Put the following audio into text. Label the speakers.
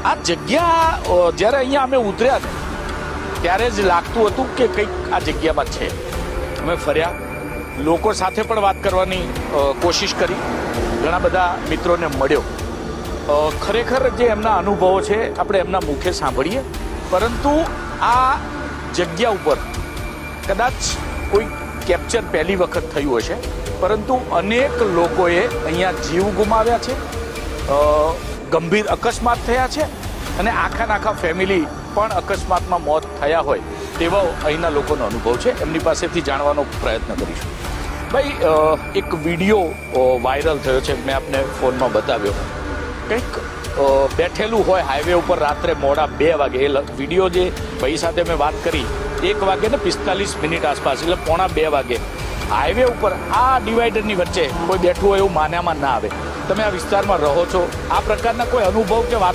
Speaker 1: આ જગ્યા જ્યારે અહીંયા અમે ઉતર્યા ને ત્યારે જ લાગતું હતું કે કંઈક આ જગ્યામાં છે. અમે ફર્યા, લોકો સાથે પણ વાત કરવાની કોશિશ કરી, ઘણા બધા મિત્રોને મળ્યો. ખરેખર જે એમના અનુભવો છે આપણે એમના મુખે સાંભળીએ. પરંતુ આ જગ્યા ઉપર કદાચ કોઈ કેપ્ચર પહેલી વખત થયું હશે, પરંતુ અનેક લોકોએ અહીંયા જીવ ગુમાવ્યા છે, ગંભીર અકસ્માત થયા છે અને આખા ફેમિલી પણ અકસ્માતમાં મોત થયા હોય તેવો અહીંના લોકોનો અનુભવ છે. એમની પાસેથી જાણવાનો પ્રયત્ન કરીશું. ભાઈ, એક વિડીયો વાયરલ થયો છે, મેં આપને ફોનમાં બતાવ્યો. કંઈક બેઠેલું હોય હાઈવે ઉપર રાત્રે મોડા 2 વાગે. એ વિડીયો જે ભાઈ સાથે મેં વાત કરી 1:45 આસપાસ, એટલે 1:45 વાગે હાઈવે ઉપર આ ડિવાઈડરની વચ્ચે કોઈ બેઠું હોય એવું માન્યામાં ના આવે. તમે આ વિસ્તારમાં રહો છો, આ પ્રકારના કોઈ અનુભવ કે વાત